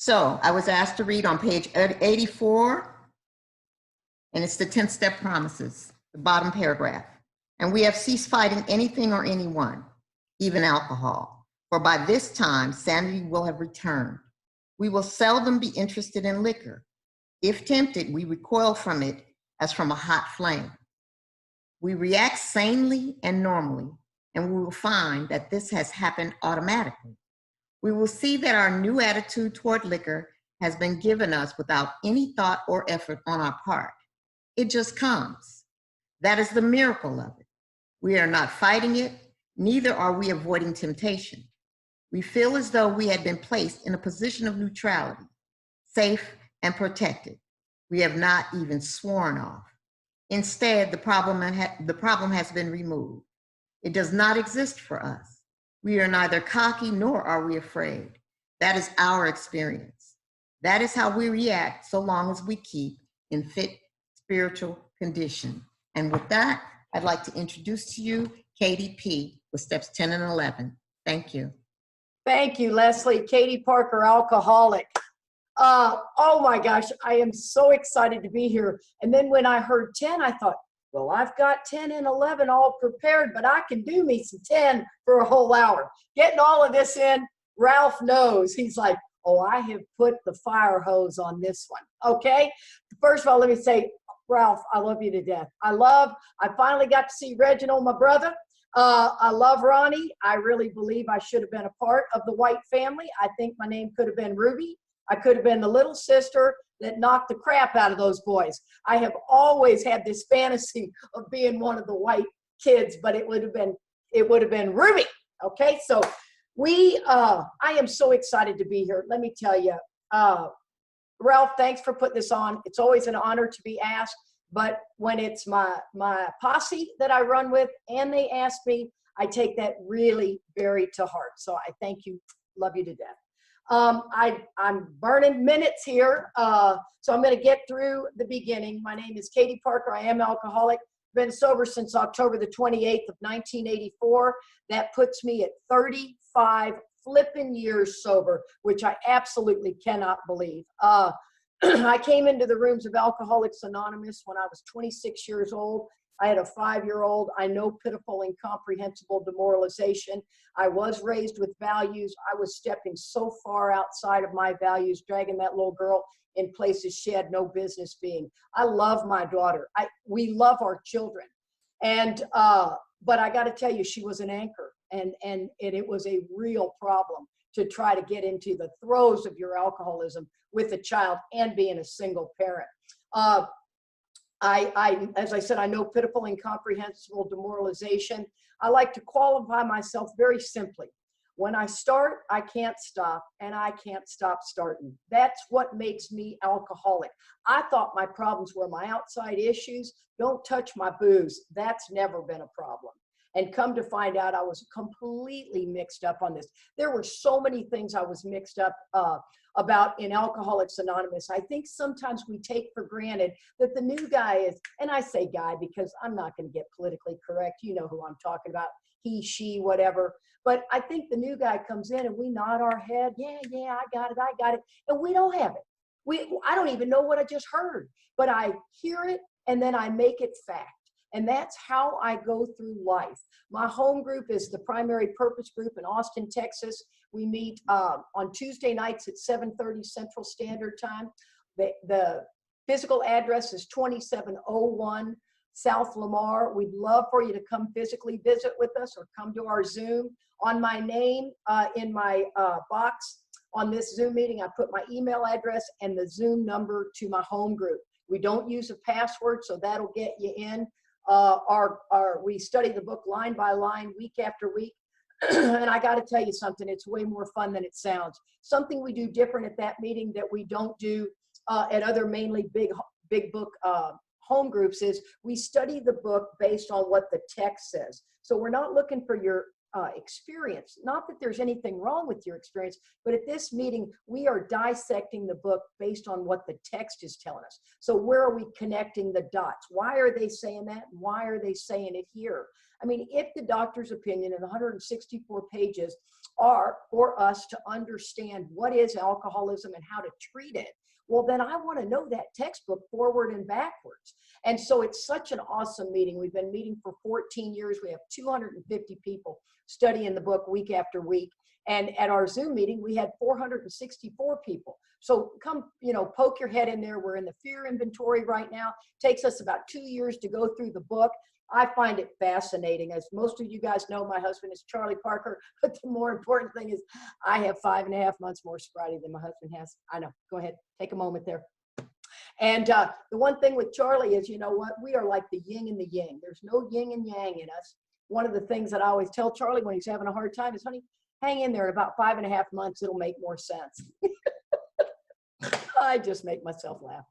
So I was asked to read on page 84, and it's the 10th step promises, the bottom paragraph. And we have ceased fighting anything or anyone, even alcohol, for by this time sanity will have returned. We will seldom be interested in liquor. If tempted, we recoil from it as from a hot flame. We react sanely and normally, and we will find that this has happened automatically. We will see that our new attitude toward liquor has been given us without any thought or effort on our part. It just comes. That is the miracle of it. We are not fighting it, neither are we avoiding temptation. We feel as though we had been placed in a position of neutrality, safe and protected. We have not even sworn off. Instead, the problem has been removed. It does not exist for us. We are neither cocky nor are we afraid. That is our experience. That is how we react so long as we keep in fit spiritual condition. And with that, I'd like to introduce to you Katie P. with steps 10 and 11. Thank you. Thank you, Leslie. Katie Parker, alcoholic. Oh my gosh, I am so excited to be here. And then when I heard 10, I thought, well, I've got 10 and 11 all prepared, but I can do me some 10 for a whole hour. Getting all of this in, Ralph knows. He's like, oh, I have put the fire hose on this one. Okay. First of all, let me say, Ralph, I love you to death. I finally got to see Reginald, my brother. I love Ronnie. I really believe I should have been a part of the White family. I think my name could have been Ruby. I could have been the little sister that knocked the crap out of those boys. I have always had this fantasy of being one of the White kids, but it would have been Ruby. Okay, so I am so excited to be here. Let me tell you, Ralph, thanks for putting this on. It's always an honor to be asked, but when it's my posse that I run with and they ask me, I take that really very to heart. So I thank you, love you to death. I'm burning minutes here, so I'm going to get through the beginning. My name is Katie Parker. I am alcoholic. Been sober since October the 28th of 1984. That puts me at 35 flipping years sober, which I absolutely cannot believe. I came into the rooms of Alcoholics Anonymous when I was 26 years old. I had a 5-year-old. I know pitiful, incomprehensible demoralization. I was raised with values. I was stepping so far outside of my values, dragging that little girl in places she had no business being. I love my daughter. We love our children. And, but I got to tell you, she was an anchor, and it was a real problem to try to get into the throes of your alcoholism with a child and being a single parent. As I said, I know pitiful, incomprehensible demoralization. I like to qualify myself very simply. When I start, I can't stop, and I can't stop starting. That's what makes me alcoholic. I thought my problems were my outside issues. Don't touch my booze. That's never been a problem. And come to find out, I was completely mixed up on this. There were so many things I was mixed up about in Alcoholics Anonymous. I think sometimes we take for granted that the new guy is, and I say guy because I'm not going to get politically correct. You know who I'm talking about, he, she, whatever. But I think the new guy comes in and we nod our head. Yeah, I got it. And we don't have it. I don't even know what I just heard, but I hear it and then I make it fact. And that's how I go through life. My home group is the Primary Purpose Group in Austin, Texas. We meet on Tuesday nights at 7:30 Central Standard Time. The physical address is 2701 South Lamar. We'd love for you to come physically visit with us or come to our Zoom. On my name, in my box on this Zoom meeting, I put my email address and the Zoom number to my home group. We don't use a password, so that'll get you in. We study the book line by line, week after week. And I got to tell you something, it's way more fun than it sounds. Something we do different at that meeting that we don't do at other mainly big book home groups is we study the book based on what the text says. So we're not looking for your experience. Not that there's anything wrong with your experience, but at this meeting, we are dissecting the book based on what the text is telling us. So where are we connecting the dots? Why are they saying that? Why are they saying it here? I mean, if the doctor's opinion in 164 pages are for us to understand what is alcoholism and how to treat it, well, then I want to know that textbook forward and backwards. And so it's such an awesome meeting. We've been meeting for 14 years. We have 250 people studying the book week after week. And at our Zoom meeting, we had 464 people. So come, poke your head in there. We're in the fear inventory right now. Takes us about 2 years to go through the book. I find it fascinating. As most of you guys know, my husband is Charlie Parker, but the more important thing is I have 5.5 months more sobriety than my husband has. I know. Go ahead. Take a moment there. And the one thing with Charlie is, you know what? We are like the yin and the yang. There's no yin and yang in us. One of the things that I always tell Charlie when he's having a hard time is, honey, hang in there. In about 5.5 months, it'll make more sense. I just make myself laugh.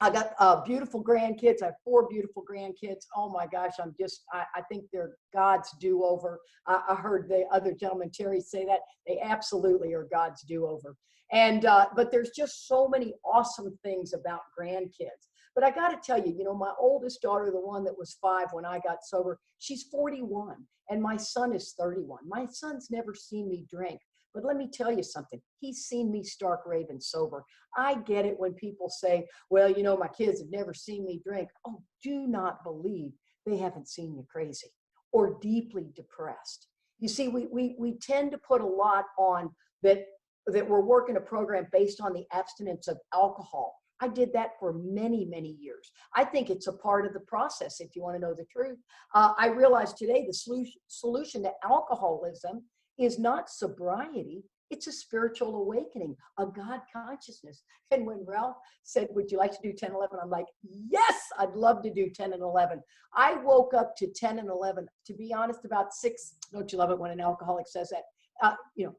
I got beautiful grandkids. I have 4 beautiful grandkids. Oh my gosh, I think they're God's do-over. I heard the other gentleman, Terry, say that. They absolutely are God's do-over. And, but there's just so many awesome things about grandkids. But I got to tell you, my oldest daughter, the one that was 5 when I got sober, she's 41 and my son is 31. My son's never seen me drink. But let me tell you something. He's seen me stark raving sober. I get it when people say, well, my kids have never seen me drink. Oh, do not believe they haven't seen you crazy or deeply depressed. You see, we tend to put a lot on that we're working a program based on the abstinence of alcohol. I did that for many, many years. I think it's a part of the process, if you want to know the truth. I realize today the solution to alcoholism is not sobriety, it's a spiritual awakening, a God consciousness. And when Ralph said, would you like to do 10, 11? I'm like, yes, I'd love to do 10 and 11. I woke up to 10 and 11, to be honest, about 6. Don't you love it when an alcoholic says that? Do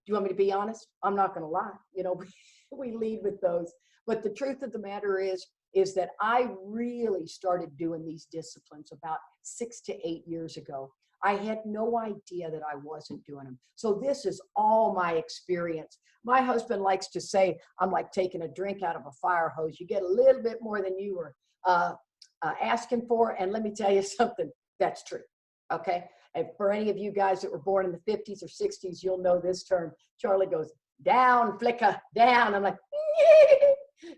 you want me to be honest? I'm not going to lie. We lead with those. But the truth of the matter is that I really started doing these disciplines about 6 to 8 years ago. I had no idea that I wasn't doing them. So this is all my experience. My husband likes to say, I'm like taking a drink out of a fire hose. You get a little bit more than you were asking for. And let me tell you something, that's true. Okay. And for any of you guys that were born in the 50s or 60s, you'll know this term. Charlie goes, down, flicker, down. I'm like,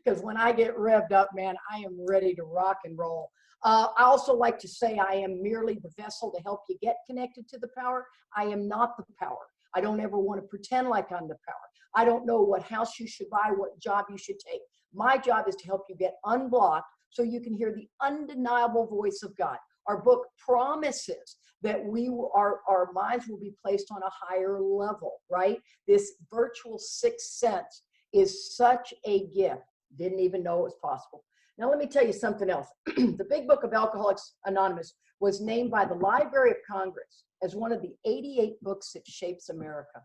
because when I get revved up, man, I am ready to rock and roll. I also like to say I am merely the vessel to help you get connected to the power. I am not the power. I don't ever want to pretend like I'm the power. I don't know what house you should buy, what job you should take. My job is to help you get unblocked so you can hear the undeniable voice of God. Our book promises that our minds will be placed on a higher level, right? This virtual sixth sense is such a gift. Didn't even know it was possible. Now, let me tell you something else. The Big Book of Alcoholics Anonymous was named by the Library of Congress as one of the 88 books that shapes America.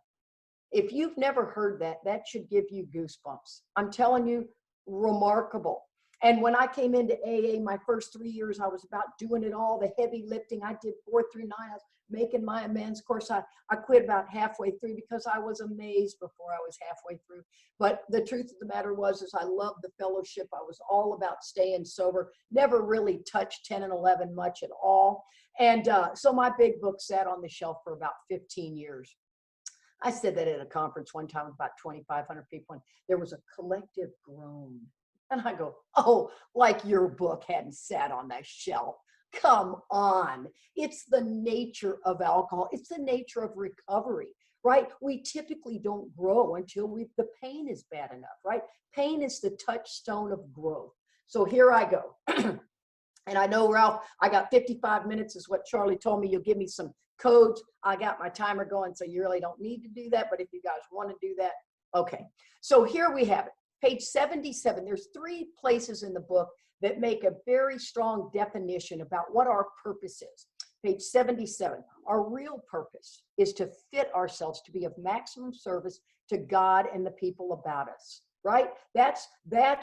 If you've never heard that, that should give you goosebumps. I'm telling you, remarkable. And when I came into AA, my first 3 years, I was about doing it all, the heavy lifting. I did 4 through 9. I was making my amends. Of course, I quit about halfway through because I was amazed before I was halfway through. But the truth of the matter is I loved the fellowship. I was all about staying sober, never really touched 10 and 11 much at all. And so my big book sat on the shelf for about 15 years. I said that at a conference one time with about 2,500 people, and there was a collective groan. And I go, oh, like your book hadn't sat on that shelf. Come on. It's the nature of alcohol. It's the nature of recovery, right? We typically don't grow until the pain is bad enough, right? Pain is the touchstone of growth. So here I go. And I know, Ralph, I got 55 minutes is what Charlie told me. You'll give me some codes. I got my timer going, so you really don't need to do that. But if you guys want to do that, okay. So here we have it. Page 77, there's 3 places in the book that make a very strong definition about what our purpose is. Page 77, our real purpose is to fit ourselves to be of maximum service to God and the people about us, right? That's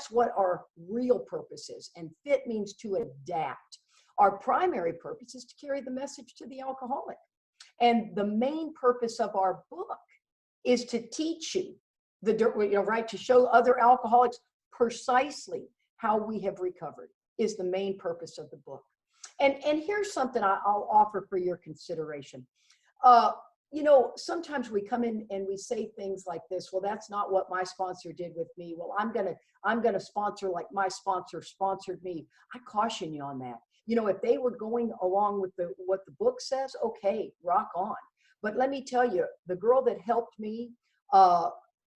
what our real purpose is. And fit means to adapt. Our primary purpose is to carry the message to the alcoholic. And the main purpose of our book is to teach you right, to show other alcoholics precisely how we have recovered is the main purpose of the book. And here's something I'll offer for your consideration. Sometimes we come in and we say things like this. Well, that's not what my sponsor did with me. Well, I'm gonna sponsor like my sponsor sponsored me. I caution you on that. If they were going along with what the book says, okay, rock on. But let me tell you, the girl that helped me,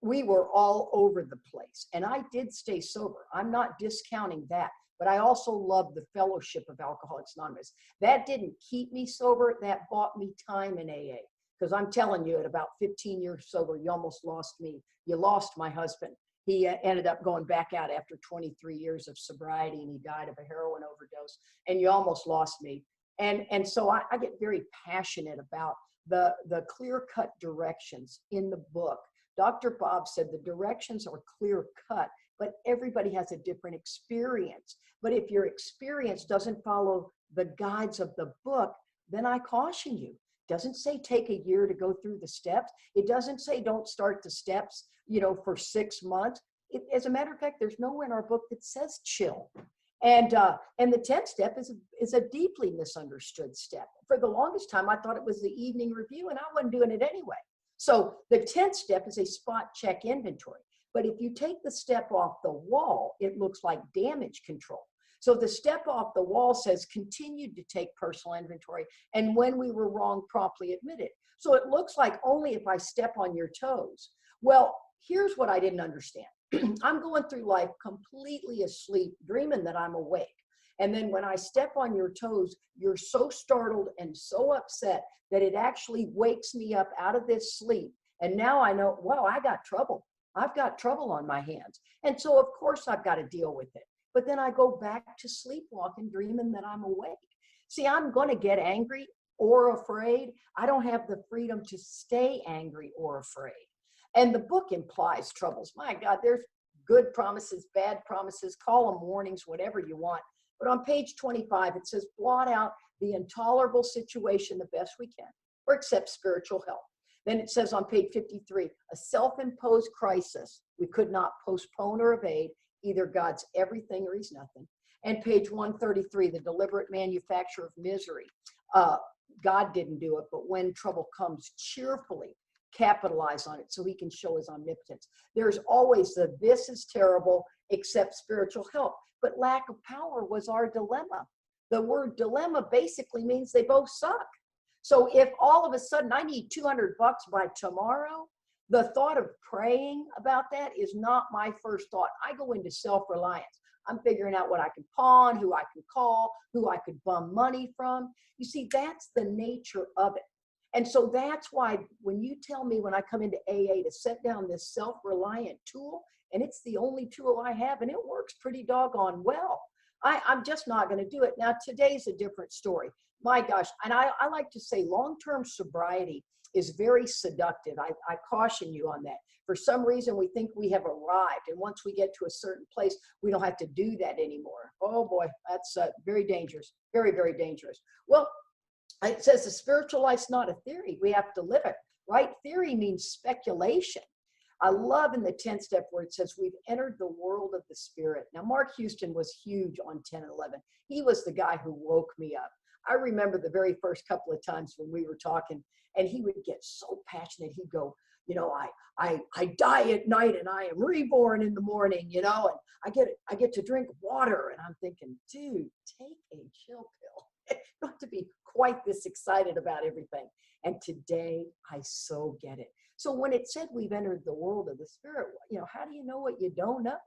we were all over the place. And I did stay sober. I'm not discounting that. But I also love the fellowship of Alcoholics Anonymous. That didn't keep me sober. That bought me time in AA. Because I'm telling you, at about 15 years sober, you almost lost me. You lost my husband. He ended up going back out after 23 years of sobriety, and he died of a heroin overdose. And you almost lost me. And so I get very passionate about the clear-cut directions in the book. Dr. Bob said the directions are clear-cut, but everybody has a different experience. But if your experience doesn't follow the guides of the book, then I caution you. It doesn't say take a year to go through the steps. It doesn't say don't start the steps, for 6 months. As a matter of fact, there's nowhere in our book that says chill. And the 10th step is a deeply misunderstood step. For the longest time, I thought it was the evening review, and I wasn't doing it anyway. So the 10th step is a spot check inventory. But if you take the step off the wall, it looks like damage control. So the step off the wall says continued to take personal inventory, and when we were wrong, promptly admit it. So it looks like only if I step on your toes. Well, here's what I didn't understand. I'm going through life completely asleep, dreaming that I'm awake. And then when I step on your toes, you're so startled and so upset that it actually wakes me up out of this sleep. And now I know, wow, I got trouble. I've got trouble on my hands. And so, of course, I've got to deal with it. But then I go back to sleepwalking, dreaming that I'm awake. See, I'm going to get angry or afraid. I don't have the freedom to stay angry or afraid. And the book implies troubles. My God, there's good promises, bad promises, call them warnings, whatever you want. But on page 25, it says, blot out the intolerable situation the best we can, or accept spiritual help. Then it says on page 53, a self-imposed crisis we could not postpone or evade, either God's everything or he's nothing. And page 133, the deliberate manufacture of misery. God didn't do it, but when trouble comes, cheerfully capitalize on it so he can show his omnipotence. There's always this is terrible, accept spiritual help. But lack of power was our dilemma. The word dilemma basically means they both suck. So if all of a sudden I need $200 by tomorrow, the thought of praying about that is not my first thought. I go into self-reliance. I'm figuring out what I can pawn, who I can call, who I could bum money from. You see, that's the nature of it. And so that's why when you tell me when I come into AA to set down this self-reliant tool, and it's the only tool I have, and it works pretty doggone well, I'm just not going to do it. Now, today's a different story. My gosh, and I like to say long-term sobriety is very seductive. I caution you on that. For some reason, we think we have arrived, and once we get to a certain place, we don't have to do that anymore. Oh boy, that's very dangerous, very, very dangerous. Well, it says the spiritual life's not a theory. We have to live it, right? Theory means speculation. I love in the 10th step where it says we've entered the world of the spirit. Now, Mark Houston was huge on 10 and 11. He was the guy who woke me up. I remember the very first couple of times when we were talking, and he would get so passionate. He'd go, I die at night and I am reborn in the morning, and I get to drink water. And I'm thinking, dude, take a chill pill. Not to be quite this excited about everything. And today I so get it. So when it said we've entered the world of the spirit, how do you know what you don't know?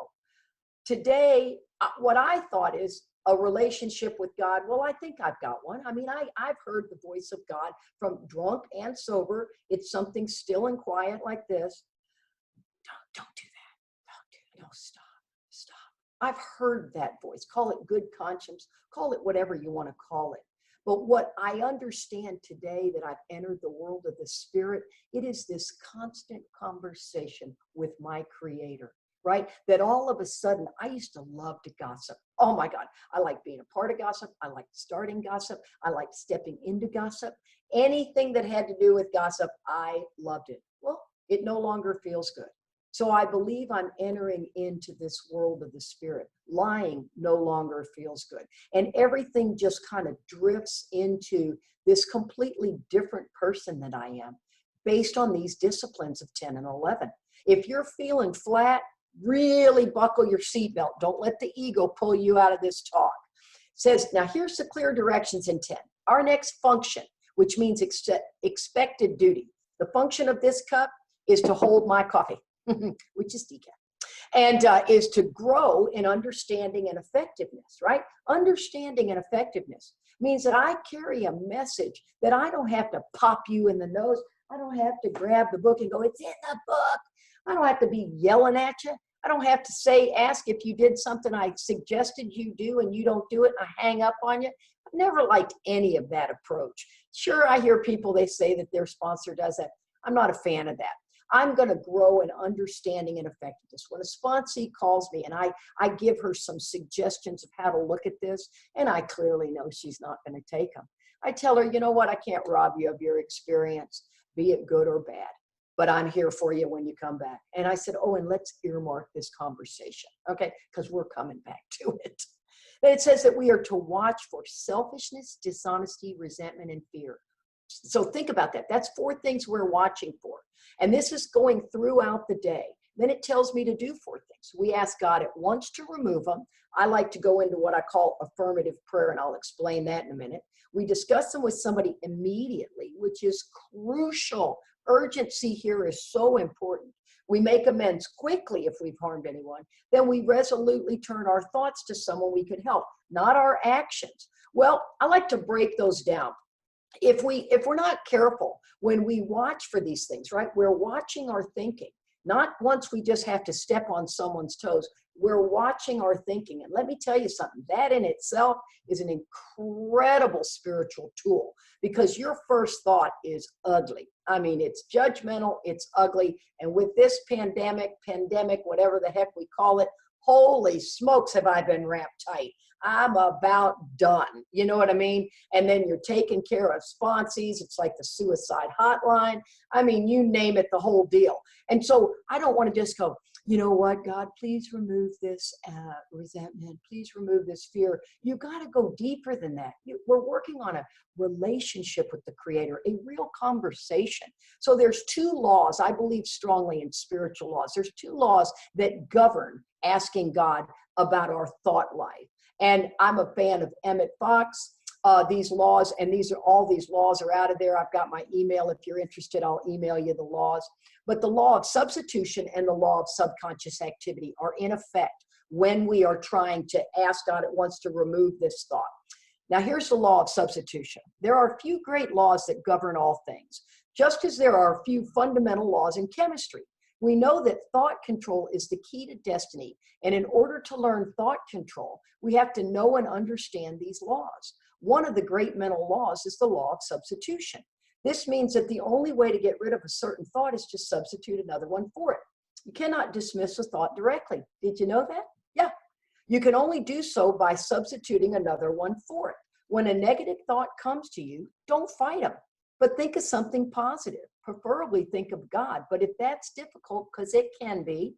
Today, what I thought is a relationship with God. Well, I think I've got one. I mean, I've heard the voice of God from drunk and sober. It's something still and quiet like this. Don't do that. No, stop. I've heard that voice. Call it good conscience. Call it whatever you want to call it. But what I understand today that I've entered the world of the spirit, it is this constant conversation with my creator, right? That all of a sudden, I used to love to gossip. Oh my God. I like being a part of gossip. I like starting gossip. I like stepping into gossip. Anything that had to do with gossip, I loved it. Well, it no longer feels good. So I believe I'm entering into this world of the spirit. Lying no longer feels good. And everything just kind of drifts into this completely different person that I am based on these disciplines of 10 and 11. If you're feeling flat, really buckle your seatbelt. Don't let the ego pull you out of this talk. It says, now here's the clear directions in 10. Our next function, which means expected duty. The function of this cup is to hold my coffee, which is decaf, and is to grow in understanding and effectiveness, right? Understanding and effectiveness means that I carry a message that I don't have to pop you in the nose. I don't have to grab the book and go, it's in the book. I don't have to be yelling at you. I don't have to ask if you did something I suggested you do and you don't do it and I hang up on you. I've never liked any of that approach. Sure, I hear people, they say that their sponsor does that. I'm not a fan of that. I'm going to grow in understanding and effectiveness. When a sponsee calls me and I give her some suggestions of how to look at this, and I clearly know she's not going to take them, I tell her, you know what, I can't rob you of your experience, be it good or bad, but I'm here for you when you come back. And I said, oh, and let's earmark this conversation, okay, because we're coming back to it. Then it says that we are to watch for selfishness, dishonesty, resentment, and fear. So think about that. That's 4 things we're watching for. And this is going throughout the day. Then it tells me to do 4 things. We ask God at once to remove them. I like to go into what I call affirmative prayer, and I'll explain that in a minute. We discuss them with somebody immediately, which is crucial. Urgency here is so important. We make amends quickly if we've harmed anyone. Then we resolutely turn our thoughts to someone we could help, not our actions. Well, I like to break those down. If we're not careful when we watch for these things, right? We're watching our thinking. Not once we just have to step on someone's toes. We're watching our thinking. And let me tell you something, that in itself is an incredible spiritual tool because your first thought is ugly. I mean, it's judgmental, it's ugly. And with this pandemic, whatever the heck we call it, holy smokes, have I been wrapped tight. I'm about done. You know what I mean? And then you're taking care of sponsees. It's like the suicide hotline. I mean, you name it, the whole deal. And so I don't want to just go, you know what, God, please remove this resentment. Please remove this fear. You got to go deeper than that. We're working on a relationship with the Creator, a real conversation. So there's 2 laws. I believe strongly in spiritual laws. There's 2 laws that govern asking God about our thought life. And I'm a fan of Emmett Fox. These laws, and all these laws are out of there. I've got my email. If you're interested, I'll email you the laws. But the law of substitution and the law of subconscious activity are in effect when we are trying to ask God at once to remove this thought. Now, here's the law of substitution. There are a few great laws that govern all things, just as there are a few fundamental laws in chemistry. We know that thought control is the key to destiny. And in order to learn thought control, we have to know and understand these laws. One of the great mental laws is the law of substitution. This means that the only way to get rid of a certain thought is to substitute another one for it. You cannot dismiss a thought directly. Did you know that? Yeah. You can only do so by substituting another one for it. When a negative thought comes to you, don't fight them, but think of something positive. Preferably think of God. But if that's difficult, because it can be,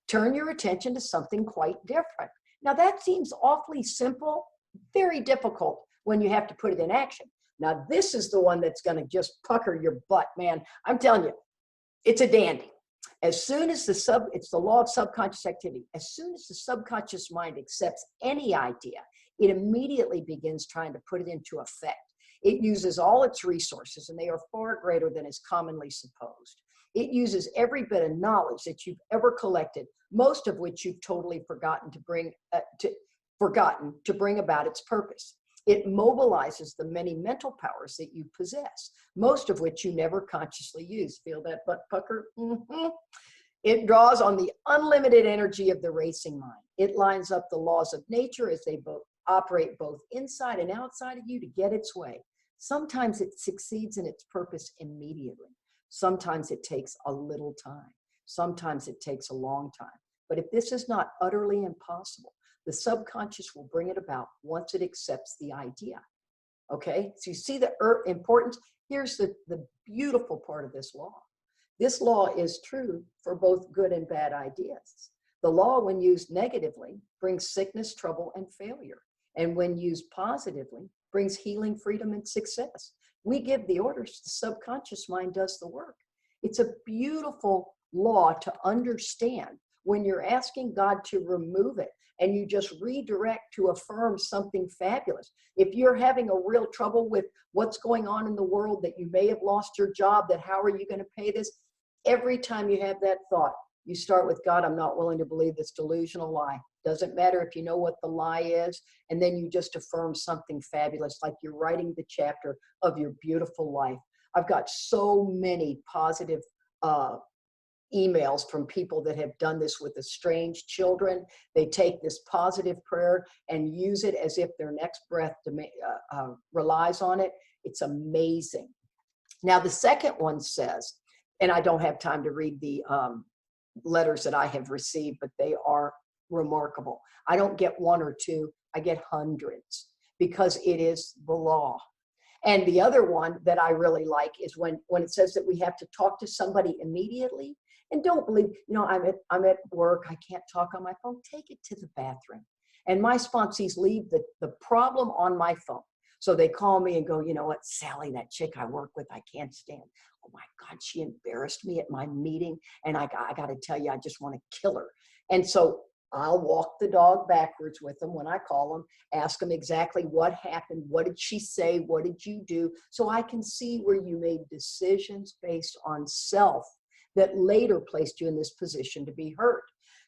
turn your attention to something quite different. Now that seems awfully simple, very difficult when you have to put it in action. Now this is the one that's going to just pucker your butt, man. I'm telling you, it's a dandy. As soon as it's the law of subconscious activity. As soon as the subconscious mind accepts any idea, it immediately begins trying to put it into effect. It uses all its resources, and they are far greater than is commonly supposed. It uses every bit of knowledge that you've ever collected, most of which you've totally forgotten to bring about its purpose. It mobilizes the many mental powers that you possess, most of which you never consciously use. Feel that butt pucker? Mm-hmm. It draws on the unlimited energy of the racing mind. It lines up the laws of nature as they operate both inside and outside of you to get its way. Sometimes it succeeds in its purpose immediately. Sometimes it takes a little time. Sometimes it takes a long time. But if this is not utterly impossible, the subconscious will bring it about once it accepts the idea. Okay, so you see the importance. Here's the beautiful part of this law. This law is true for both good and bad ideas. The law, when used negatively, brings sickness, trouble, and failure. And when used positively, brings healing, freedom, and success. We give the orders, the subconscious mind does the work. It's a beautiful law to understand when you're asking God to remove it and you just redirect to affirm something fabulous. If you're having a real trouble with what's going on in the world, that you may have lost your job, that how are you going to pay this? Every time you have that thought, you start with, God, I'm not willing to believe this delusional lie. Doesn't matter if you know what the lie is. And then you just affirm something fabulous, like you're writing the chapter of your beautiful life. I've got so many positive emails from people that have done this with estranged children. They take this positive prayer and use it as if their next breath relies on it. It's amazing. Now, the second one says, and I don't have time to read the letters that I have received, but they are remarkable. I don't get one or two, I get hundreds, because it is the law. And the other one that I really like is when it says that we have to talk to somebody immediately. And don't believe, I'm at work, I can't talk on my phone. Take it to the bathroom. And my sponsees leave the problem on my phone. So they call me and go, you know what, Sally, that chick I work with, I can't stand. Oh my God, she embarrassed me at my meeting. And I got to tell you, I just want to kill her. And so I'll walk the dog backwards with them when I call them, ask them exactly what happened. What did she say? What did you do? So I can see where you made decisions based on self that later placed you in this position to be heard.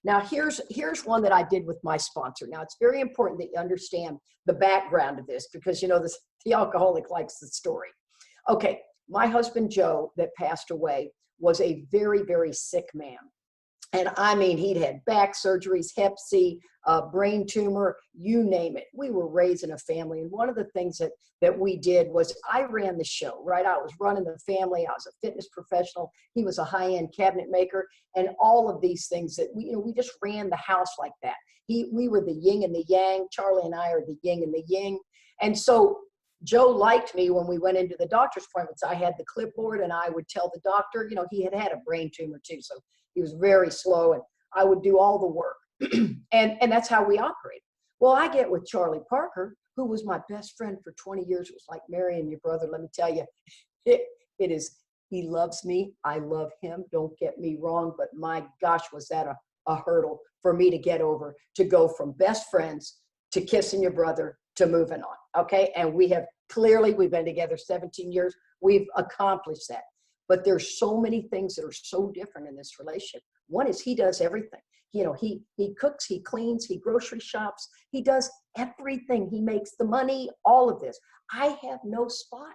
Now, here's one that I did with my sponsor. Now, it's very important that you understand the background of this, because, the alcoholic likes the story. Okay, my husband, Joe, that passed away, was a very, very sick man. And I mean, he'd had back surgeries, hep C, brain tumor, you name it. We were raising a family. And one of the things that we did was I ran the show, right? I was running the family. I was a fitness professional. He was a high-end cabinet maker, and all of these things that we just ran the house like that. We were the yin and the yang. Charlie and I are the yin and the yin. And so Joe liked me when we went into the doctor's appointments. I had the clipboard and I would tell the doctor, he had a brain tumor too. So he was very slow and I would do all the work. and that's how we operate. Well, I get with Charlie Parker, who was my best friend for 20 years. It was like marrying your brother. Let me tell you, it is, he loves me. I love him. Don't get me wrong. But my gosh, was that a hurdle for me to get over, to go from best friends to kissing your brother to moving on. Okay. And we've been together 17 years. We've accomplished that. But there's so many things that are so different in this relationship. One is he does everything. He cooks, he cleans, he grocery shops, he does everything. He makes the money, all of this. I have no spot.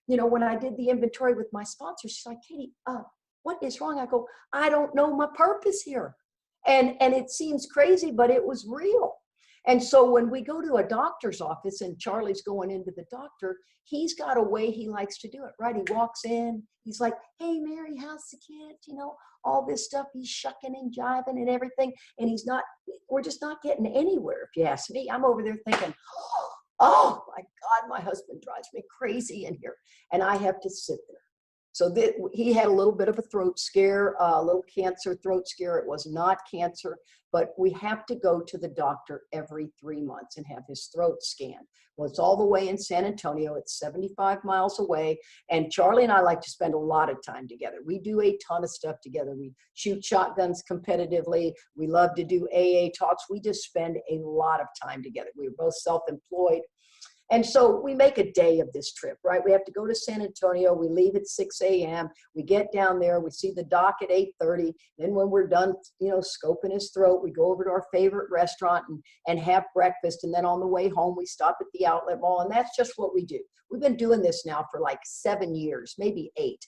When I did the inventory with my sponsor, she's like, Katie, what is wrong? I go, I don't know my purpose here. And it seems crazy, but it was real. And so when we go to a doctor's office and Charlie's going into the doctor, he's got a way he likes to do it, right? He walks in, he's like, hey, Mary, how's the kids? All this stuff. He's shucking and jiving and everything. And we're just not getting anywhere, if you ask me. I'm over there thinking, oh my God, my husband drives me crazy in here. And I have to sit there. So he had a little bit of a throat scare, a little cancer throat scare. It was not cancer, but we have to go to the doctor every 3 months and have his throat scanned. Well, it's all the way in San Antonio. It's 75 miles away. And Charlie and I like to spend a lot of time together. We do a ton of stuff together. We shoot shotguns competitively. We love to do AA talks. We just spend a lot of time together. We were both self-employed. And so we make a day of this trip, right? We have to go to San Antonio. We leave at 6 a.m. We get down there. We see the doc at 8:30. Then when we're done, scoping his throat, we go over to our favorite restaurant and have breakfast. And then on the way home, we stop at the outlet mall. And that's just what we do. We've been doing this now for like 7 years, maybe 8.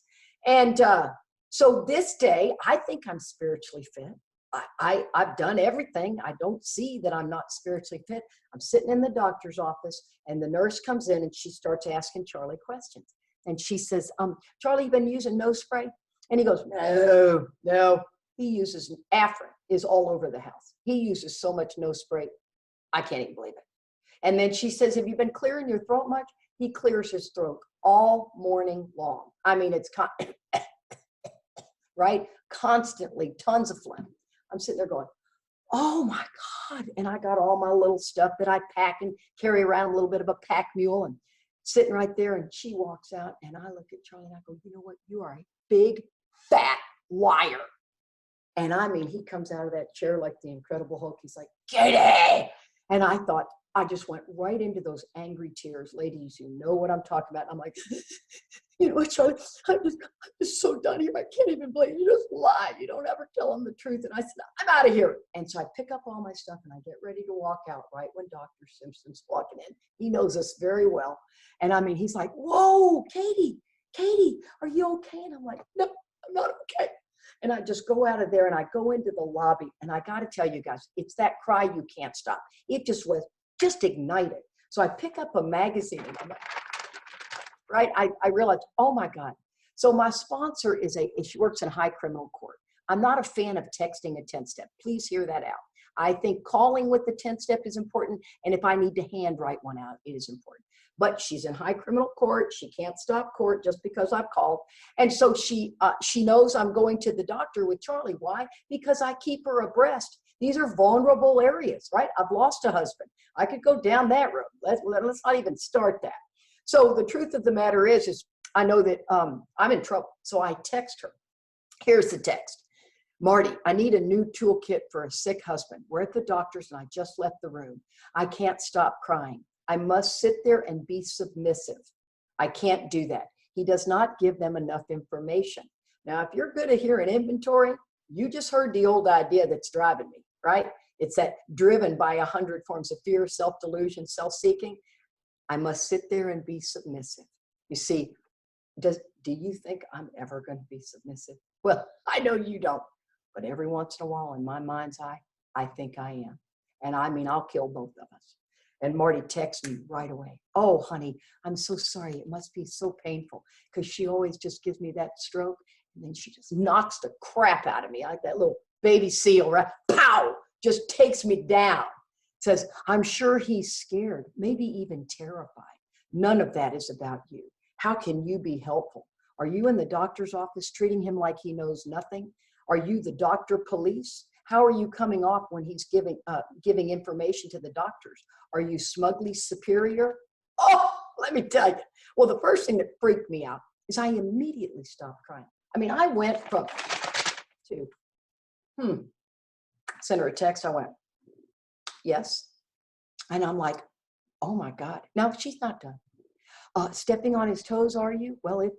And so this day, I think I'm spiritually fit. I've done everything. I don't see that I'm not spiritually fit. I'm sitting in the doctor's office and the nurse comes in and she starts asking Charlie questions. And she says, Charlie, you been using nose spray? And he goes, no. He uses Afrin is all over the house. He uses so much nose spray. I can't even believe it. And then she says, have you been clearing your throat much? He clears his throat all morning long. I mean, it's right? Constantly, tons of phlegm. I'm sitting there going, oh my God. And I got all my little stuff that I pack and carry around, a little bit of a pack mule, and sitting right there. And she walks out and I look at Charlie and I go, you know what? You are a big, fat liar. And I mean, he comes out of that chair like the Incredible Hulk. He's like, Katie. And I thought, I just went right into those angry tears. Ladies, you know what I'm talking about. I'm like, you know what, Charlie, I'm just so done here. I can't even believe you just lie. You don't ever tell them the truth. And I said, I'm out of here. And so I pick up all my stuff and I get ready to walk out right when Dr. Simpson's walking in. He knows us very well. And I mean, he's like, whoa, Katie, are you okay? And I'm like, no, I'm not okay. And I just go out of there and I go into the lobby. And I got to tell you guys, it's that cry you can't stop. It just was just ignited. So I pick up a magazine and I'm like, right? I realized, oh my God. So my sponsor she works in high criminal court. I'm not a fan of texting a 10-step. Please hear that out. I think calling with the 10-step is important. And if I need to handwrite one out, it is important. But she's in high criminal court. She can't stop court just because I've called. And so she knows I'm going to the doctor with Charlie. Why? Because I keep her abreast. These are vulnerable areas, right? I've lost a husband. I could go down that road. Let's not even start that. So the truth of the matter is I know that I'm in trouble. So I text her. Here's the text. Marty, I need a new toolkit for a sick husband. We're at the doctor's and I just left the room. I can't stop crying. I must sit there and be submissive. I can't do that. He does not give them enough information. Now, if you're good at hearing inventory, you just heard the old idea that's driving me, right? It's that driven by 100 forms of fear, self-delusion, self-seeking. I must sit there and be submissive. You see, do you think I'm ever going to be submissive? Well, I know you don't, but every once in a while in my mind's eye, I think I am. And I mean, I'll kill both of us. And Marty texts me right away. Oh, honey, I'm so sorry. It must be so painful because she always just gives me that stroke. And then she just knocks the crap out of me like that little baby seal, right? Pow, just takes me down. Says, I'm sure he's scared, maybe even terrified. None of that is about you. How can you be helpful? Are you in the doctor's office treating him like he knows nothing? Are you the doctor police? How are you coming off when he's giving information to the doctors? Are you smugly superior? Oh, let me tell you. Well, the first thing that freaked me out is I immediately stopped crying. I mean, I went from sent her a text. I went, yes. And I'm like, oh my God. Now she's not done. Stepping on his toes, are you? Well, if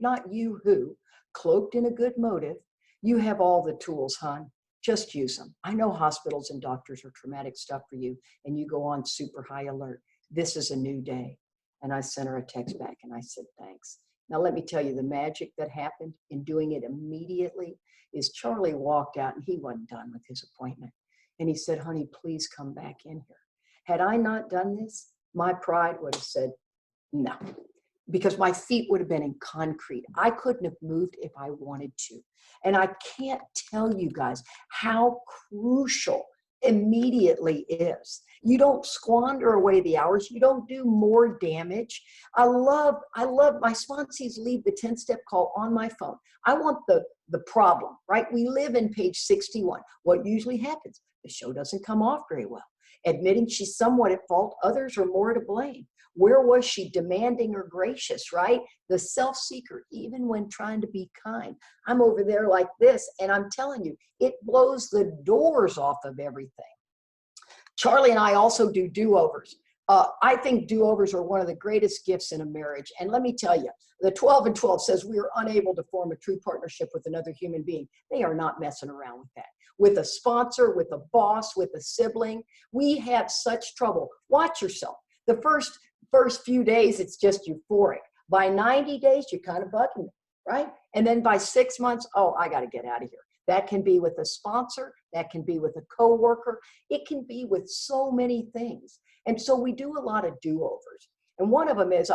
not you, who? Cloaked in a good motive. You have all the tools, hon. Just use them. I know hospitals and doctors are traumatic stuff for you, and you go on super high alert. This is a new day. And I sent her a text back, and I said, thanks. Now, let me tell you, the magic that happened in doing it immediately is Charlie walked out, and he wasn't done with his appointment. And he said, honey, please come back in here. Had I not done this, my pride would have said, no, because my feet would have been in concrete. I couldn't have moved if I wanted to. And I can't tell you guys how crucial immediately is. You don't squander away the hours. You don't do more damage. I love my sponsees leave the 10-step call on my phone. I want the problem, right? We live in page 61. What usually happens? The show doesn't come off very well. Admitting she's somewhat at fault, others are more to blame. Where was she, demanding or gracious, right? The self-seeker, even when trying to be kind. I'm over there like this, and I'm telling you, it blows the doors off of everything. Charlie and I also do do-overs. I think do-overs are one of the greatest gifts in a marriage. And let me tell you, the 12 and 12 says we are unable to form a true partnership with another human being. They are not messing around with that. With a sponsor, with a boss, with a sibling, we have such trouble. Watch yourself. The first few days, it's just euphoric. By 90 days, you're kind of bugging me, right? And then by 6 months, oh, I got to get out of here. That can be with a sponsor. That can be with a coworker. It can be with so many things. And so we do a lot of do-overs. And one of them is,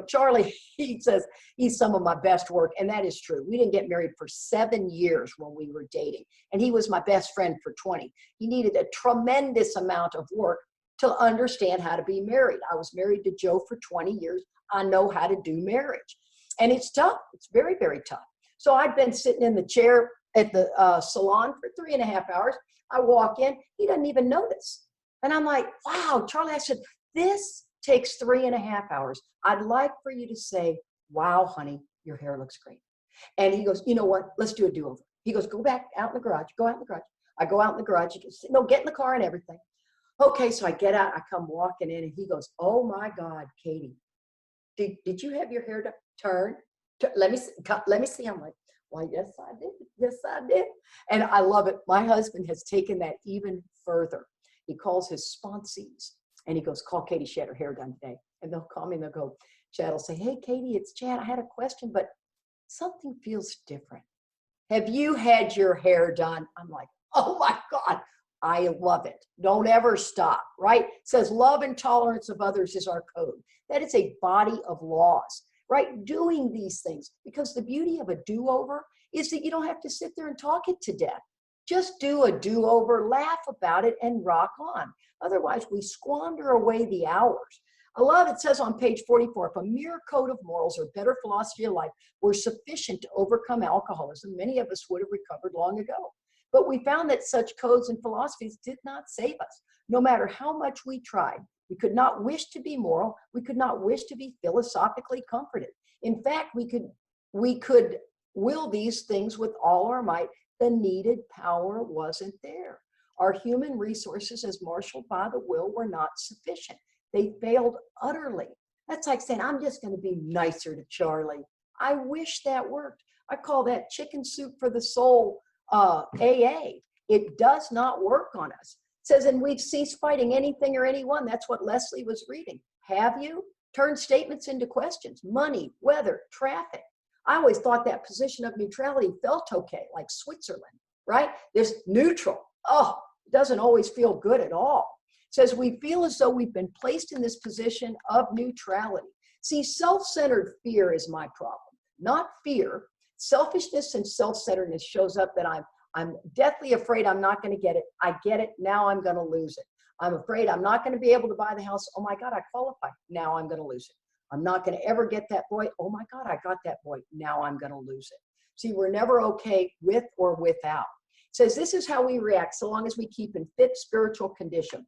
Charlie, he says he's some of my best work. And that is true. We didn't get married for 7 years when we were dating. And he was my best friend for 20. He needed a tremendous amount of work to understand how to be married. I was married to Joe for 20 years. I know how to do marriage. And it's tough. It's very, very tough. So I'd been sitting in the chair at the salon for 3.5 hours. I walk in, he doesn't even notice. And I'm like, wow, Charlie, I said, this takes 3.5 hours. I'd like for you to say, wow, honey, your hair looks great. And he goes, you know what? Let's do a do-over. He goes, go back out in the garage. Go out in the garage. I go out in the garage. He goes, no, get in the car and everything. Okay, so I get out. I come walking in, and he goes, oh, my God, Katie, did you have your hair turned? Let me see. I'm like, well, yes, I did. Yes, I did. And I love it. My husband has taken that even further. He calls his sponsees, and he goes, call Katie. She had her hair done today. And they'll call me, and they'll go, Chad will say, hey, Katie, it's Chad. I had a question, but something feels different. Have you had your hair done? I'm like, oh, my God. I love it. Don't ever stop, right? It says love and tolerance of others is our code. That is a body of laws, right? Doing these things, because the beauty of a do-over is that you don't have to sit there and talk it to death. Just do a do-over, laugh about it, and rock on. Otherwise, we squander away the hours. I love it says on page 44, if a mere code of morals or better philosophy of life were sufficient to overcome alcoholism, many of us would have recovered long ago. But we found that such codes and philosophies did not save us. No matter how much we tried, we could not wish to be moral. We could not wish to be philosophically comforted. In fact, we could will these things with all our might. The needed power wasn't there. Our human resources as marshaled by the will were not sufficient. They failed utterly. That's like saying, I'm just going to be nicer to Charlie. I wish that worked. I call that chicken soup for the soul. AA. It does not work on us. It says, and we've ceased fighting anything or anyone. That's what Leslie was reading. Have you? Turn statements into questions. Money, weather, traffic. I always thought that position of neutrality felt okay, like Switzerland, right? There's neutral. Oh, it doesn't always feel good at all. It says we feel as though we've been placed in this position of neutrality. See, self-centered fear is my problem, not fear. Selfishness and self-centeredness shows up that I'm deathly afraid I'm not going to get it. I get it. Now I'm going to lose it. I'm afraid I'm not going to be able to buy the house. Oh my God, I qualify. Now I'm going to lose it. I'm not going to ever get that boy. Oh my God, I got that boy. Now I'm going to lose it. See, we're never okay with or without. It says this is how we react so long as we keep in fit spiritual condition.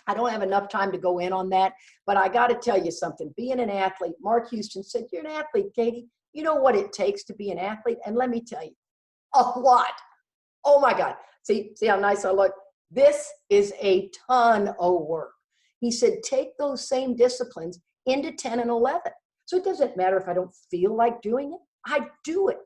I don't have enough time to go in on that, but I got to tell you something. Being an athlete, Mark Houston said, you're an athlete, Katie. You know what it takes to be an athlete? And let me tell you, a lot. Oh my God. See how nice I look? This is a ton of work. He said, take those same disciplines into 10 and 11. So it doesn't matter if I don't feel like doing it. I do it,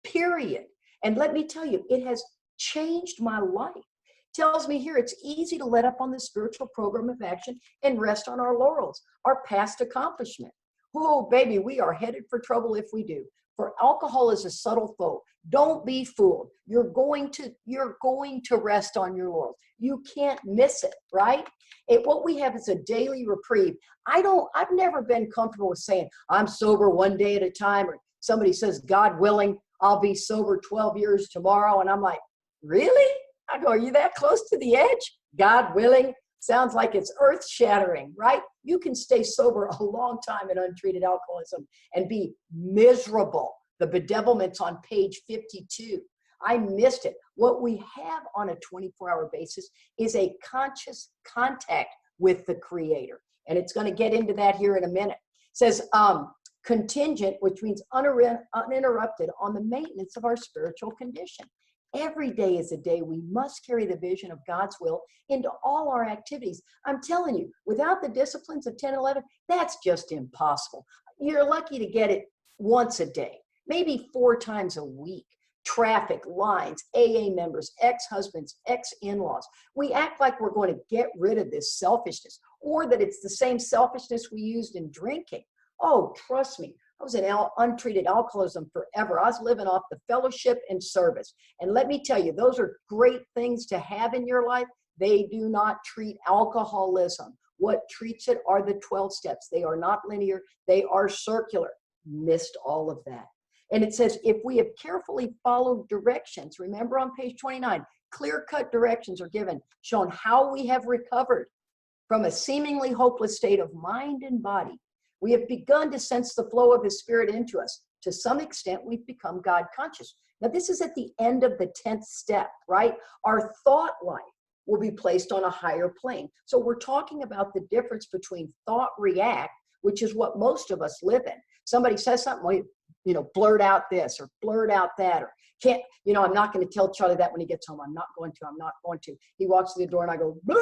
period. And let me tell you, it has changed my life. It tells me here it's easy to let up on the spiritual program of action and rest on our laurels, our past accomplishment. Oh, baby, we are headed for trouble if we do. For alcohol is a subtle foe. Don't be fooled. You're going to rest on your laurels. You can't miss it, right? What we have is a daily reprieve. I've never been comfortable with saying, I'm sober one day at a time, or somebody says, God willing, I'll be sober 12 years tomorrow. And I'm like, really? I go, are you that close to the edge? God willing. Sounds like it's earth-shattering, right? You can stay sober a long time in untreated alcoholism and be miserable. The bedevilment's on page 52. I missed it. What we have on a 24-hour basis is a conscious contact with the Creator. And it's going to get into that here in a minute. It says contingent, which means uninterrupted on the maintenance of our spiritual condition. Every day is a day we must carry the vision of God's will into all our activities. I'm telling you, without the disciplines of 10 and 11, that's just impossible. You're lucky to get it once a day, maybe 4 times a week. Traffic, lines, AA members, ex-husbands, ex-in-laws. We act like we're going to get rid of this selfishness, or that it's the same selfishness we used in drinking. Oh, trust me. I was in untreated alcoholism forever. I was living off the fellowship and service. And let me tell you, those are great things to have in your life. They do not treat alcoholism. What treats it are the 12 steps. They are not linear. They are circular. Missed all of that. And it says, if we have carefully followed directions, remember on page 29, clear-cut directions are given, showing how we have recovered from a seemingly hopeless state of mind and body. We have begun to sense the flow of his spirit into us. To some extent, we've become God conscious. Now, this is at the end of the 10th step, right? Our thought life will be placed on a higher plane. So we're talking about the difference between thought react, which is what most of us live in. Somebody says something, well, you know, blurt out this or blurt out that, or can't, you know, I'm not going to tell Charlie that when he gets home. I'm not going to. He walks to the door and I go, bleh,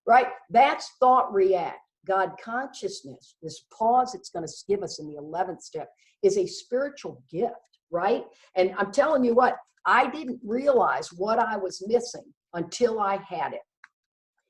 right? That's thought react. God consciousness, this pause it's going to give us in the 11th step, is a spiritual gift, right? And I'm telling you what, I didn't realize what I was missing until I had it.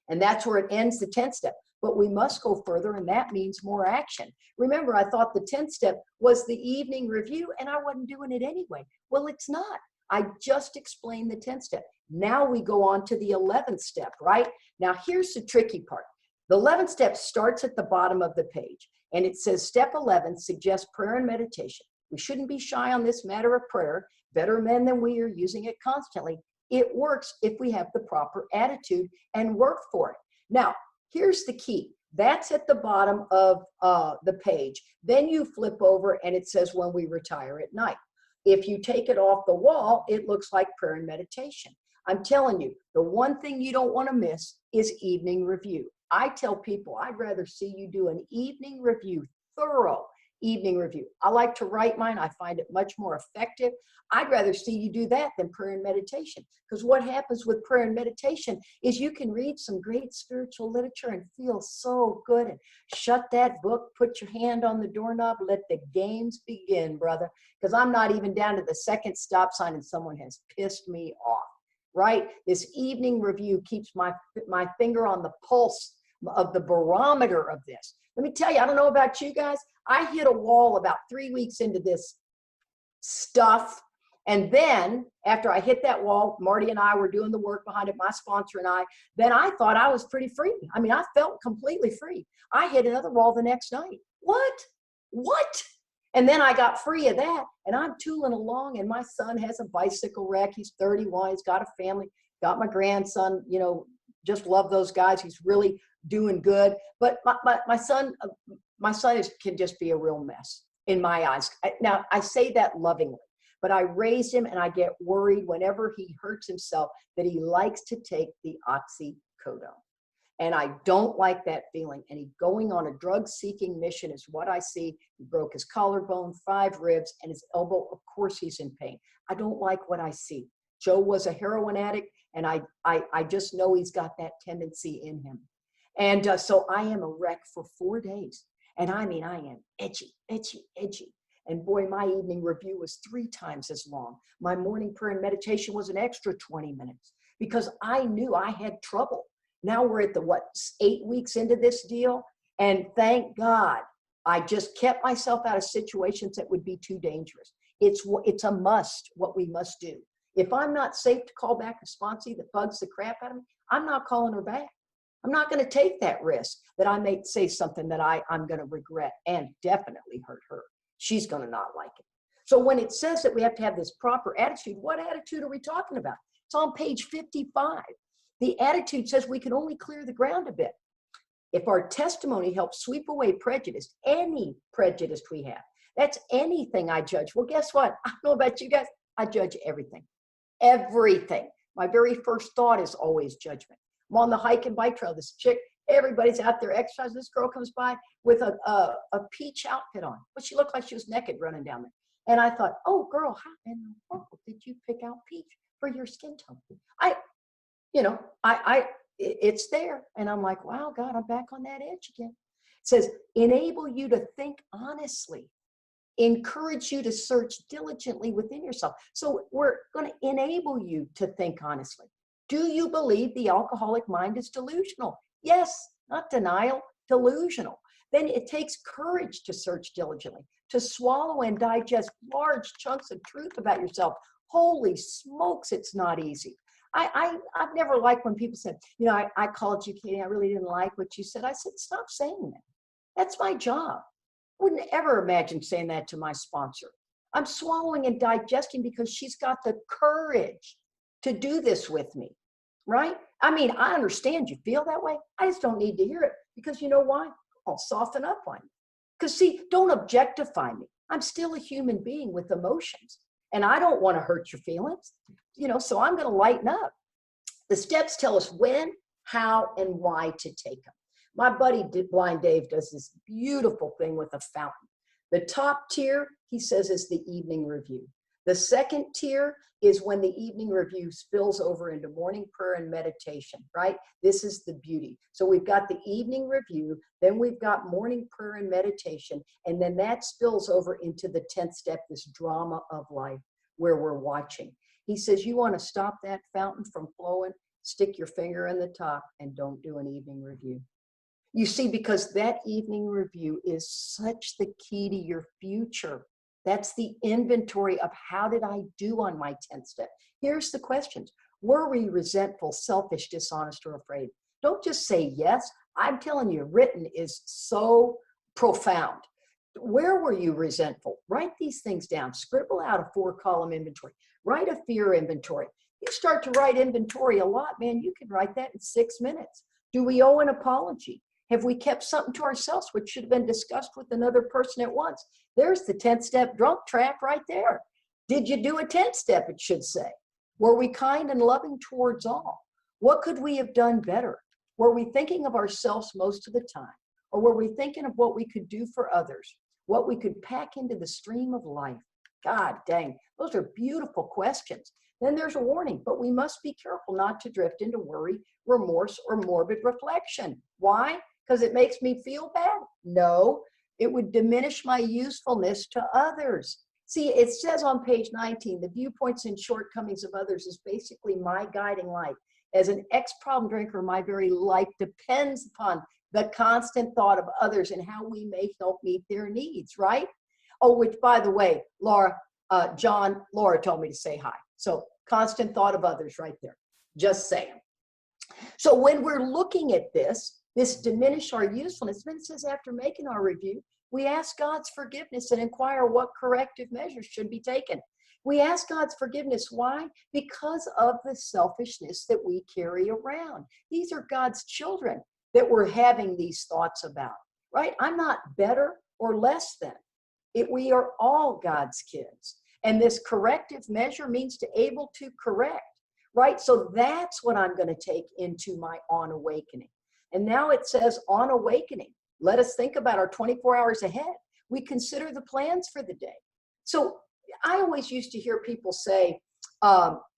And that's where it ends the 10th step. But we must go further, and that means more action. Remember, I thought the 10th step was the evening review, and I wasn't doing it anyway. Well, it's not. I just explained the 10th step. Now we go on to the 11th step, right? Now, here's the tricky part. The 11th step starts at the bottom of the page, and it says, step 11 suggests prayer and meditation. We shouldn't be shy on this matter of prayer. Better men than we are using it constantly. It works if we have the proper attitude and work for it. Now, here's the key. That's at the bottom of the page. Then you flip over and it says when we retire at night. If you take it off the wall, it looks like prayer and meditation. I'm telling you, the one thing you don't want to miss is evening review. I tell people I'd rather see you do an evening review, thorough evening review. I like to write mine. I find it much more effective. I'd rather see you do that than prayer and meditation. Because what happens with prayer and meditation is you can read some great spiritual literature and feel so good and shut that book, put your hand on the doorknob, let the games begin, brother. Because I'm not even down to the second stop sign and someone has pissed me off, right? This evening review keeps my finger on the pulse of the barometer of this. Let me tell you, I don't know about you guys. I hit a wall about 3 weeks into this stuff. And then after I hit that wall, Marty and I were doing the work behind it, my sponsor and I, then I thought I was pretty free. I mean, I felt completely free. I hit another wall the next night. What? And then I got free of that, and I'm tooling along, and my son has a bicycle wreck. He's 31. He's got a family, got my grandson, you know, just love those guys. He's really doing good. But my son can just be a real mess in my eyes. Now, I say that lovingly, but I raised him, and I get worried whenever he hurts himself that he likes to take the oxycodone. And I don't like that feeling. And he's going on a drug-seeking mission is what I see. He broke his collarbone, 5 ribs, and his elbow. Of course he's in pain. I don't like what I see. Joe was a heroin addict, and I just know he's got that tendency in him. And so I am a wreck for 4 days. And I mean, I am edgy. And boy, my evening review was 3 times as long. My morning prayer and meditation was an extra 20 minutes because I knew I had trouble. Now we're at the, 8 weeks into this deal. And thank God, I just kept myself out of situations that would be too dangerous. It's a must, what we must do. If I'm not safe to call back a sponsee that bugs the crap out of me, I'm not calling her back. I'm not going to take that risk that I may say something that I'm going to regret and definitely hurt her. She's going to not like it. So when it says that we have to have this proper attitude, what attitude are we talking about? It's on page 55. The attitude says we can only clear the ground a bit. If our testimony helps sweep away prejudice, any prejudice we have, that's anything I judge. Well, guess what? I don't know about you guys. I judge everything. Everything. My very first thought is always judgment. I'm on the hike and bike trail. This chick, everybody's out there exercising. This girl comes by with a peach outfit on. Well, she looked like she was naked running down there. And I thought, oh, girl, how in the world did you pick out peach for your skin tone? It's there. And I'm like, wow, God, I'm back on that edge again. It says, enable you to think honestly. Encourage you to search diligently within yourself. So we're going to enable you to think honestly. Do you believe the alcoholic mind is delusional? Yes, not denial, delusional. Then it takes courage to search diligently, to swallow and digest large chunks of truth about yourself. Holy smokes, it's not easy. I've never liked when people said, you know, I called you, Katie, I really didn't like what you said. I said, stop saying that. That's my job. I wouldn't ever imagine saying that to my sponsor. I'm swallowing and digesting because she's got the courage to do this with me, right? I mean, I understand you feel that way. I just don't need to hear it because you know why? I'll soften up on you. Because see, don't objectify me. I'm still a human being with emotions and I don't want to hurt your feelings, you know, so I'm going to lighten up. The steps tell us when, how, and why to take them. My buddy Blind Dave does this beautiful thing with a fountain. The top tier, he says, is the evening review. The second tier is when the evening review spills over into morning prayer and meditation, right? This is the beauty. So we've got the evening review, then we've got morning prayer and meditation, and then that spills over into the 10th step, this drama of life where we're watching. He says, you want to stop that fountain from flowing, stick your finger in the top and don't do an evening review. You see, because that evening review is such the key to your future. That's the inventory of how did I do on my 10th step. Here's the questions. Were we resentful, selfish, dishonest, or afraid? Don't just say yes. I'm telling you, written is so profound. Where were you resentful? Write these things down. Scribble out a 4-column inventory. Write a fear inventory. You start to write inventory a lot, man, you can write that in 6 minutes. Do we owe an apology? Have we kept something to ourselves which should have been discussed with another person at once? There's the 10th step drunk trap right there. Did you do a 10th step, it should say? Were we kind and loving towards all? What could we have done better? Were we thinking of ourselves most of the time? Or were we thinking of what we could do for others? What we could pack into the stream of life? God dang, those are beautiful questions. Then there's a warning, but we must be careful not to drift into worry, remorse, or morbid reflection. Why? Because it makes me feel bad? No, it would diminish my usefulness to others. See, it says on page 19, the viewpoints and shortcomings of others is basically my guiding light. As an ex-problem drinker, my very life depends upon the constant thought of others and how we may help meet their needs, right? Oh, which, by the way, Laura told me to say hi. So constant thought of others right there. Just saying. So when we're looking at this diminish our usefulness, then it says after making our review, we ask God's forgiveness and inquire what corrective measures should be taken. We ask God's forgiveness. Why? Because of the selfishness that we carry around. These are God's children that we're having these thoughts about, right? I'm not better or less than. We are all God's kids. And this corrective measure means to able to correct, right? So that's what I'm going to take into my on awakening. And now it says on awakening, let us think about our 24 hours ahead. We consider the plans for the day. So I always used to hear people say,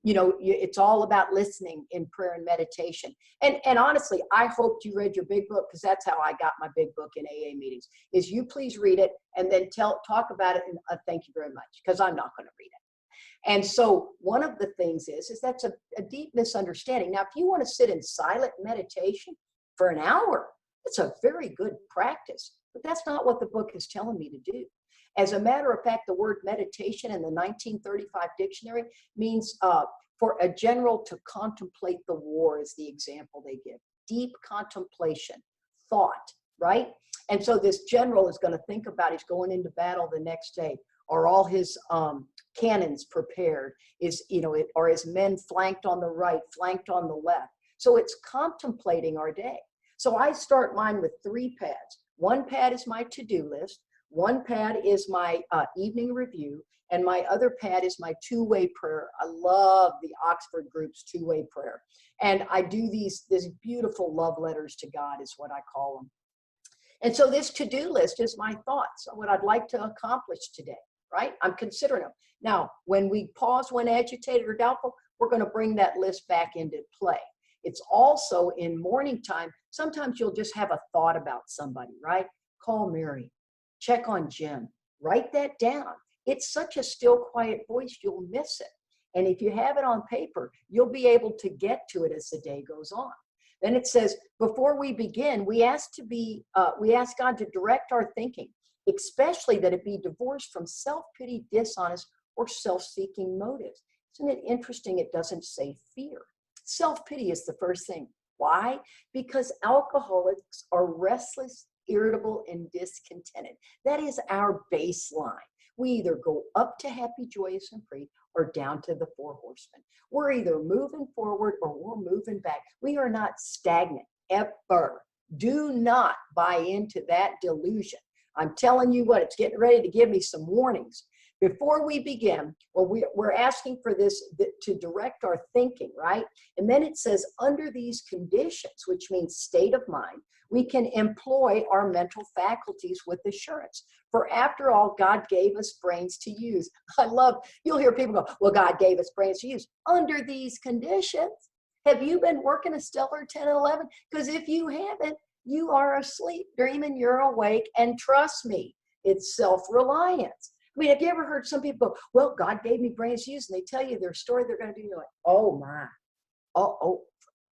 it's all about listening in prayer and meditation. And honestly, I hoped you read your big book because that's how I got my big book in AA meetings, is you please read it and then talk about it. And thank you very much, because I'm not going to read it. And so one of the things is that's a deep misunderstanding. Now, if you want to sit in silent meditation for an hour, it's a very good practice, but that's not what the book is telling me to do. As a matter of fact, the word meditation in the 1935 dictionary means for a general to contemplate the war is the example they give. Deep contemplation, thought, right? And so this general is going to think about, he's going into battle the next day. Are all his cannons prepared? Are his men flanked on the right, flanked on the left? So it's contemplating our day. So I start mine with 3 pads. One pad is my to-do list. One pad is my evening review, and my other pad is my 2-way prayer. I love the Oxford group's 2-way prayer. And I do these beautiful love letters to God is what I call them. And so this to-do list is my thoughts, what I'd like to accomplish today, right? I'm considering them. Now, when we pause when agitated or doubtful, we're going to bring that list back into play. It's also in morning time. Sometimes you'll just have a thought about somebody, right? Call Mary. Check on Jim. Write that down. It's such a still, quiet voice, you'll miss it. And if you have it on paper, you'll be able to get to it as the day goes on. Then it says, before we begin, we ask God to direct our thinking, especially that it be divorced from self-pity, dishonest, or self-seeking motives. Isn't it interesting? It doesn't say fear. Self-pity is the first thing. Why? Because alcoholics are restless, irritable, and discontented. That is our baseline. We either go up to happy, joyous, and free, or down to the four horsemen. We're either moving forward or we're moving back. We are not stagnant, ever. Do not buy into that delusion. I'm telling you what, it's getting ready to give me some warnings. Before we begin, well, we're asking for this to direct our thinking, right? And then it says, under these conditions, which means state of mind, we can employ our mental faculties with assurance. For after all, God gave us brains to use. You'll hear people go, well, God gave us brains to use. Under these conditions, have you been working a stellar 10 and 11? Because if you haven't, you are asleep, dreaming you're awake. And trust me, it's self-reliance. I mean, have you ever heard some people go, well, God gave me brains to use, and they tell you their story they're going to do, you're like, oh my,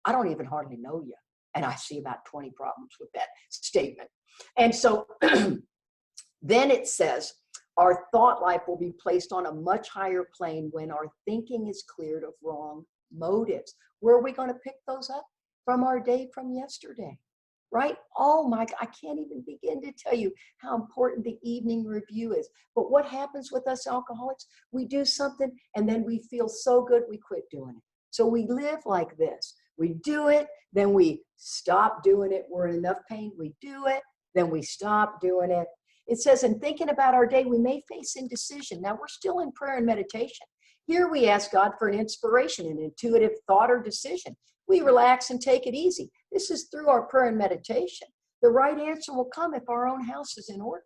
I don't even hardly know you. And I see about 20 problems with that statement. And so then it says, our thought life will be placed on a much higher plane when our thinking is cleared of wrong motives. Where are we going to pick those up? From our day from yesterday. Right? Oh my God, I can't even begin to tell you how important the evening review is. But what happens with us alcoholics? We do something and then we feel so good we quit doing it. So we live like this. We do it, then we stop doing it. We're in enough pain. We do it, then we stop doing it. It says, in thinking about our day, we may face indecision. Now we're still in prayer and meditation. Here we ask God for an inspiration, an intuitive thought or decision. We relax and take it easy. This is through our prayer and meditation. The right answer will come if our own house is in order.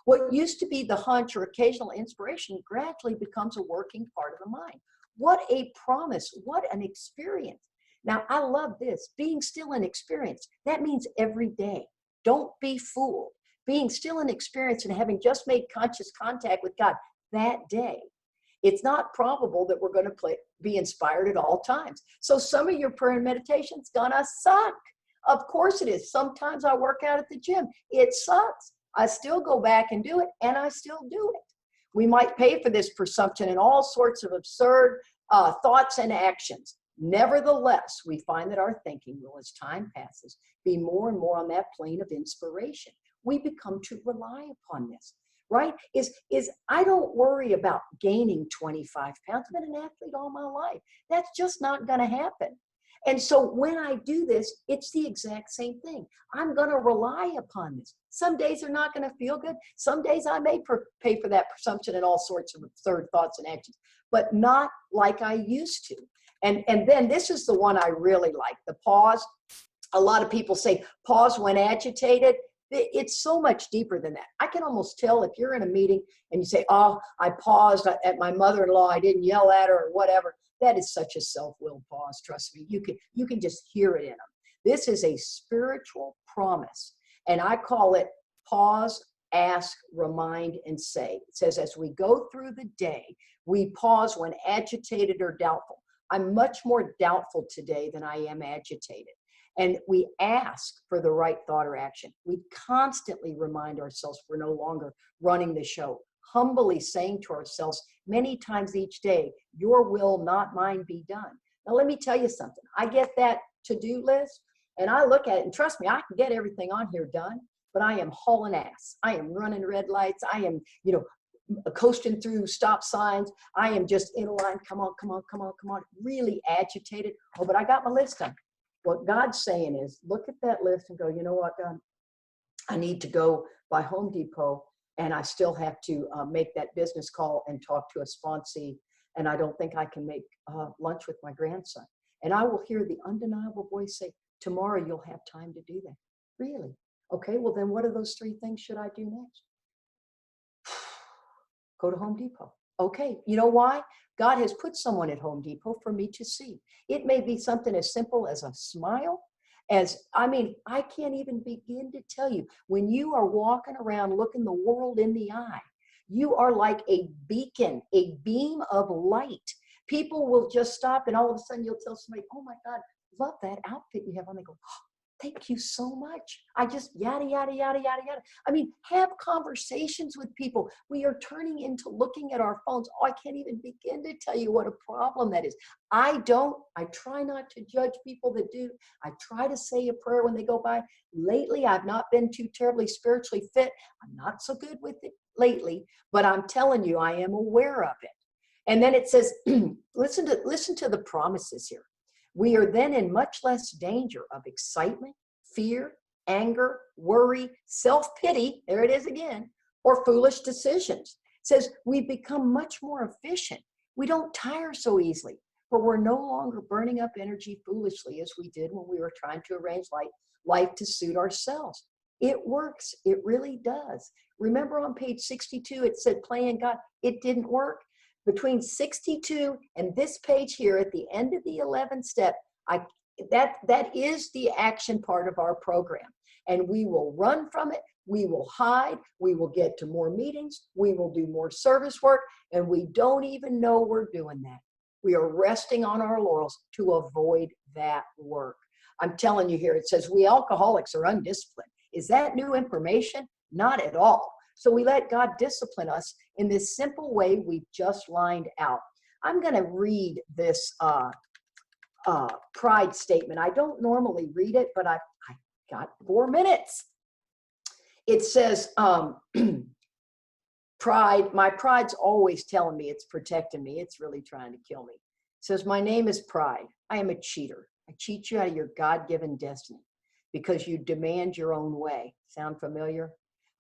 What used to be the hunch or occasional inspiration gradually becomes a working part of the mind. What a promise. What an experience. Now, I love this. Being still in experience, that means every day. Don't be fooled. Being still in experience and having just made conscious contact with God that day. It's not probable that we're going to be inspired at all times. So some of your prayer and meditation's gonna suck. Of course it is. Sometimes I work out at the gym. It sucks. I still go back and do it, and I still do it. We might pay for this presumption in all sorts of absurd thoughts and actions. Nevertheless, we find that our thinking will, as time passes, be more and more on that plane of inspiration. We become to rely upon this. Right? I don't worry about gaining 25 pounds. I've been an athlete all my life. That's just not going to happen. And so when I do this, it's the exact same thing. I'm going to rely upon this. Some days are not going to feel good. Some days I may pay for that presumption and all sorts of absurd thoughts and actions, but not like I used to. And then this is the one I really like, the pause. A lot of people say pause when agitated. It's so much deeper than that. I can almost tell if you're in a meeting and you say, oh, I paused at my mother-in-law, I didn't yell at her or whatever. That is such a self-willed pause, trust me. You can just hear it in them. This is a spiritual promise. And I call it pause, ask, remind, and say. It says, as we go through the day, we pause when agitated or doubtful. I'm much more doubtful today than I am agitated. And we ask for the right thought or action. We constantly remind ourselves we're no longer running the show, humbly saying to ourselves many times each day, your will, not mine, be done. Now, let me tell you something. I get that to-do list and I look at it, and trust me, I can get everything on here done, but I am hauling ass. I am running red lights. I am, coasting through stop signs. I am just in a line. Come on, really agitated. Oh, but I got my list done. What God's saying is, look at that list and go, you know what, God? I need to go by Home Depot, and I still have to make that business call and talk to a sponsee, and I don't think I can make lunch with my grandson. And I will hear the undeniable voice say, tomorrow you'll have time to do that. Really? Okay, well then what of those three things should I do next? Go to Home Depot. Okay, you know why? God has put someone at Home Depot for me to see. It may be something as simple as a smile, I can't even begin to tell you, when you are walking around looking the world in the eye, you are like a beacon, a beam of light. People will just stop and all of a sudden you'll tell somebody, oh my God, love that outfit you have on. They go, oh, Thank you so much. I just yada, yada, yada, yada, yada. I mean, have conversations with people. We are turning into looking at our phones. Oh, I can't even begin to tell you what a problem that is. I try not to judge people that do. I try to say a prayer when they go by. Lately, I've not been too terribly spiritually fit. I'm not so good with it lately, but I'm telling you, I am aware of it. And then it says, listen to the promises here. We are then in much less danger of excitement, fear, anger, worry, self-pity, there it is again, or foolish decisions. It says we become much more efficient. We don't tire so easily, for we're no longer burning up energy foolishly as we did when we were trying to arrange life to suit ourselves. It works. It really does. Remember on page 62, it said playing God. It didn't work. Between 62 and this page here at the end of the 11th step, that is the action part of our program. And we will run from it. We will hide. We will get to more meetings. We will do more service work. And we don't even know we're doing that. We are resting on our laurels to avoid that work. I'm telling you here, it says we alcoholics are undisciplined. Is that new information? Not at all. So we let God discipline us in this simple way we've just lined out. I'm going to read this pride statement. I don't normally read it, but I got 4 minutes. It says, pride, my pride's always telling me it's protecting me. It's really trying to kill me. It says, my name is pride. I am a cheater. I cheat you out of your God-given destiny because you demand your own way. Sound familiar?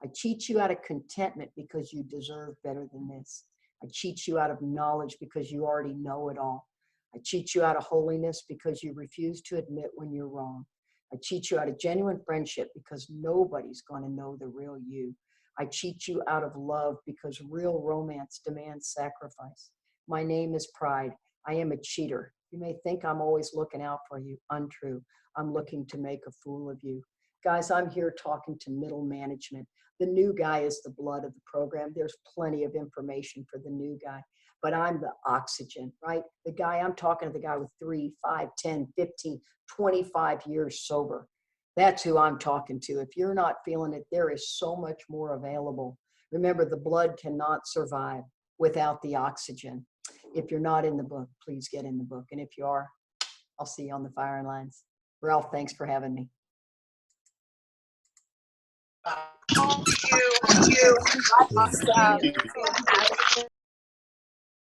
I cheat you out of contentment because you deserve better than this. I cheat you out of knowledge because you already know it all. I cheat you out of holiness because you refuse to admit when you're wrong. I cheat you out of genuine friendship because nobody's going to know the real you. I cheat you out of love because real romance demands sacrifice. My name is pride. I am a cheater. You may think I'm always looking out for you. Untrue. I'm looking to make a fool of you. Guys, I'm here talking to middle management. The new guy is the blood of the program. There's plenty of information for the new guy, but I'm the oxygen, right? The guy, I'm talking to the guy with 3, 5, 10, 15, 25 years sober. That's who I'm talking to. If you're not feeling it, there is so much more available. Remember, the blood cannot survive without the oxygen. If you're not in the book, please get in the book. And if you are, I'll see you on the firing lines. Ralph, thanks for having me. Thank you.